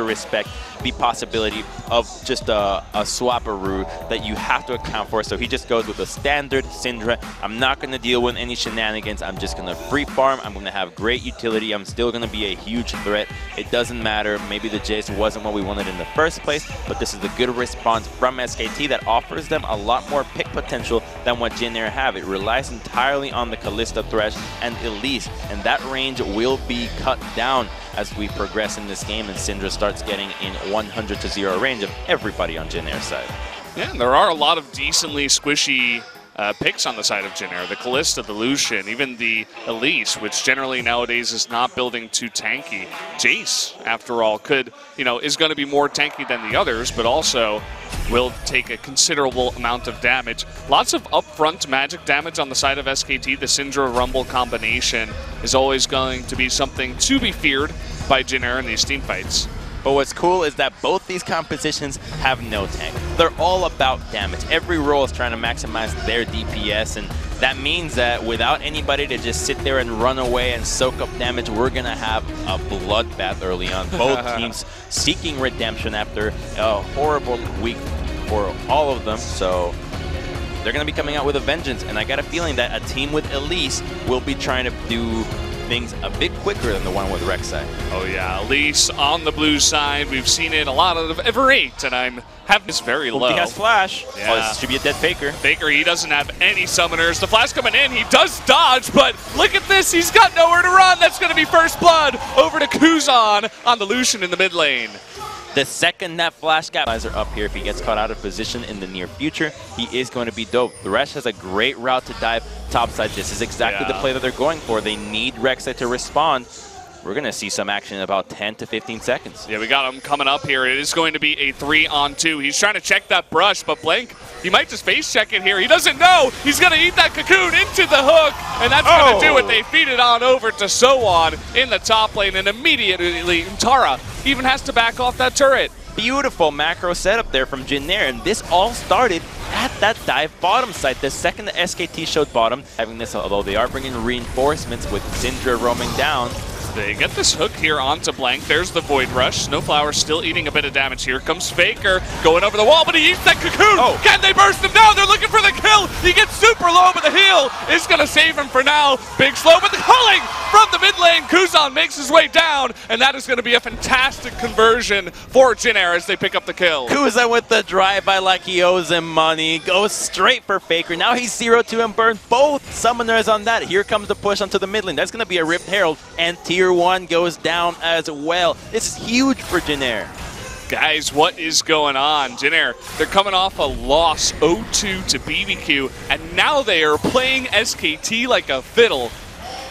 respect the possibility of just a swapperoo that you have to account for. So he just goes with a standard Syndra. I'm not going to deal with any shenanigans. I'm just going to free farm. I'm going to have great utility. I'm still going to be a huge threat. It doesn't matter. Maybe the Jace wasn't what we wanted in the first place, but this is a good response from SKT that offers them a lot more pick potential than what Jin Air have. It relies entirely on the Kalista Thresh and Elise, and that range will be cut down as we progress in this game and Syndra starts getting in 100-0 range of everybody on Jin Air's side. Yeah, and there are a lot of decently squishy picks on the side of Jin Air. The Kalista, the Lucian, even the Elise, which generally nowadays is not building too tanky. Jace, after all, could, is going to be more tanky than the others, but also will take a considerable amount of damage. Lots of upfront magic damage on the side of SKT. The Syndra Rumble combination is always going to be something to be feared by Jin Air in these team fights. But what's cool is that both these compositions have no tank. They're all about damage. Every role is trying to maximize their DPS, and that means that without anybody to just sit there and run away and soak up damage, we're going to have a bloodbath early on. Both teams seeking redemption after a horrible week for all of them. So they're going to be coming out with a vengeance, and I got a feeling that a team with Elise will be trying to do things a bit quicker than the one with Rek'Sai. Oh yeah, Elise on the blue side. We've seen it a lot of ever 8, and I'm having this very low. He has flash. Yeah. Oh, this should be a dead Faker. Faker, he doesn't have any summoners. The flash coming in, he does dodge, but look at this, he's got nowhere to run. That's going to be first blood over to Kuzan on the Lucian in the mid lane. The second that flash gap are up here, if he gets caught out of position in the near future, he is going to be dope. Thresh has a great route to dive topside. This is exactly the play that they're going for. They need Rek'Sai to respond. We're going to see some action in about 10 to 15 seconds. Yeah, we got him coming up here. It is going to be a 3-on-2. He's trying to check that brush, but Blank, he might just face check it here. He doesn't know. He's going to eat that cocoon into the hook, and that's going to do it. They feed it on over to Sowan in the top lane, and immediately Untara even has to back off that turret. Beautiful macro setup there from Jin Air, and this all started at that dive bottom side. The second the SKT showed bottom, having this, although they are bringing reinforcements with Syndra roaming down. They get this hook here onto Blank. There's the Void Rush. Snowflower still eating a bit of damage here. Comes Faker going over the wall, but he eats that cocoon. Can they burst him down? They're looking for the kill. He gets super low, but the heal is going to save him for now. Big slow, but the culling from the mid lane. Kuzan makes his way down, and that is going to be a fantastic conversion for Jin Air as they pick up the kill. Kuzan with the drive-by like he owes him money. Goes straight for Faker. Now he's 0-2 and burns both summoners on that. Here comes the push onto the mid lane. That's going to be a Ripped Herald, and Tier 1 goes down as well. This is huge for Jin Air. Guys, what is going on? Jin Air, they're coming off a loss 0-2 to BBQ, and now they are playing SKT like a fiddle.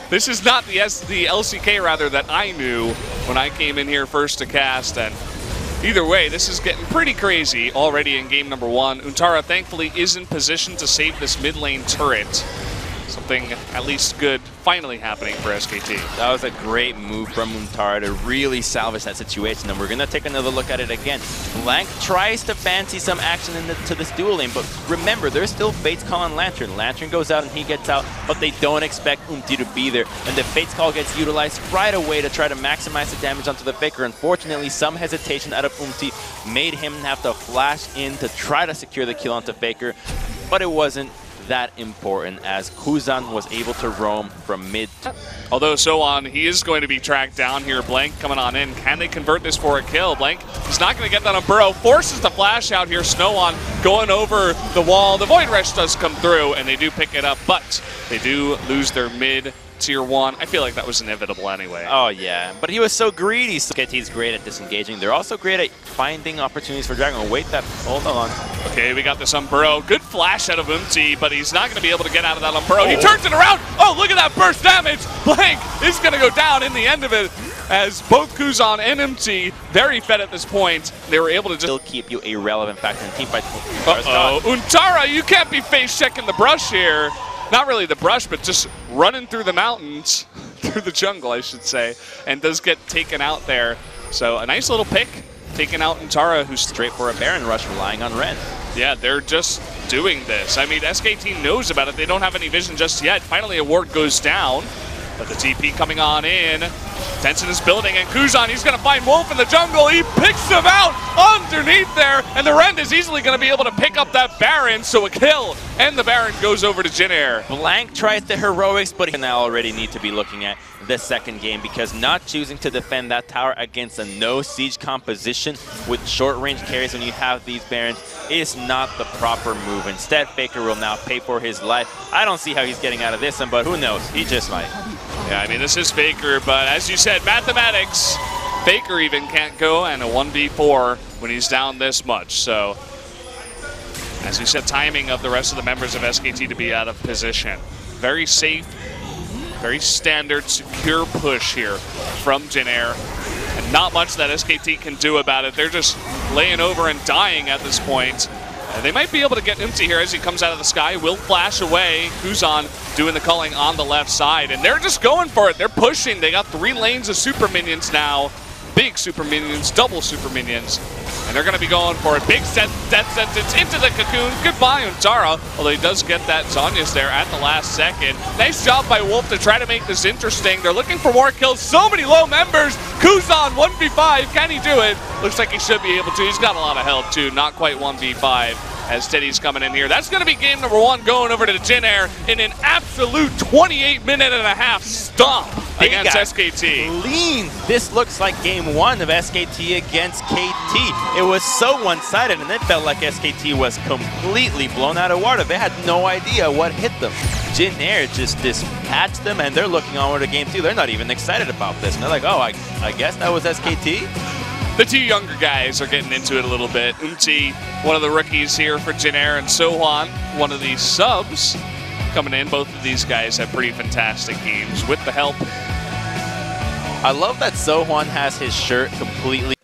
This is not the LCK rather that I knew when I came in here first to cast, and either way, this is getting pretty crazy already in game number 1. Untara thankfully is in position to save this mid lane turret. Something at least good finally happening for SKT. That was a great move from Untara to really salvage that situation, and we're going to take another look at it again. Blank tries to fancy some action into this dual lane, but remember, there's still Fate's Call on Lantern. Lantern goes out and he gets out, but they don't expect Umti to be there, and the Fate's Call gets utilized right away to try to maximize the damage onto the Faker. Unfortunately, some hesitation out of Umti made him have to flash in to try to secure the kill onto Faker, but it wasn't that important as Kuzan was able to roam from mid. Although Sowan, he is going to be tracked down here. Blank coming on in. Can they convert this for a kill? Blank is not going to get that on Burrow. Forces the flash out here. Snowon going over the wall. The Void Rush does come through, and they do pick it up, but they do lose their mid Tier 1. I feel like that was inevitable anyway. Oh yeah, but he was so greedy. SKT's great at disengaging. They're also great at finding opportunities for Dragon. Wait, hold on. Okay, we got this on Burrow. Good flash out of Umti, but he's not going to be able to get out of that on Burrow. He turns it around. Oh, look at that burst damage. Blank is going to go down in the end of it as both Kuzan and Umti, very fed at this point. They were able to just still keep you a relevant factor in team fights. Untara, you can't be face checking the brush here. Not really the brush, but just running through the mountains, through the jungle, I should say, and does get taken out there. So a nice little pick, taking out Untara, who's straight for a Baron rush, relying on Ren. Yeah, they're just doing this. I mean, SKT knows about it. They don't have any vision just yet. Finally, a ward goes down, but the TP coming on in. Tension is building, and Kuzan, he's going to find Wolf in the jungle. He picks him out underneath there, and the Rend is easily going to be able to pick up that Baron, so a kill, and the Baron goes over to Jin Air. Blank tried the heroics, but he now already need to be looking at the second game, because not choosing to defend that tower against a no siege composition with short range carries when you have these Barons is not the proper move. Instead, Faker will now pay for his life. I don't see how he's getting out of this one, but who knows? He just might. Yeah, I mean, this is Faker, but as you said, mathematics, Faker even can't go and a 1v4 when he's down this much. So, as you said, timing of the rest of the members of SKT to be out of position. Very safe, very standard, secure push here from Jin Air. And not much that SKT can do about it. They're just laying over and dying at this point. They might be able to get Empty here as he comes out of the sky. Will flash away. Kuzan doing the culling on the left side. And they're just going for it. They're pushing. They got 3 lanes of super minions now. Big super minions, double super minions. And they're going to be going for it. Big death sentence into the cocoon. Goodbye, Untara. Although he does get that Zhonya's there at the last second. Nice job by Wolf to try to make this interesting. They're looking for more kills. So many low members. Kuzan 1v5. Can he do it? Looks like he should be able to. He's got a lot of health too. Not quite 1v5 as Teddy's coming in here. That's going to be game number 1 going over to Jin Air in an absolute 28-minute-and-a-half stomp against SKT. Lean. This looks like game 1 of SKT against KT. It was so one-sided, and it felt like SKT was completely blown out of water. They had no idea what hit them. Jin Air just dispatched them, and they're looking onward to game 2. They're not even excited about this. And they're like, oh, I guess that was SKT? The 2 younger guys are getting into it a little bit. Umti, one of the rookies here for Jin Air, and Sohwan, one of these subs coming in. Both of these guys have pretty fantastic games with the help. I love that Sohwan has his shirt completely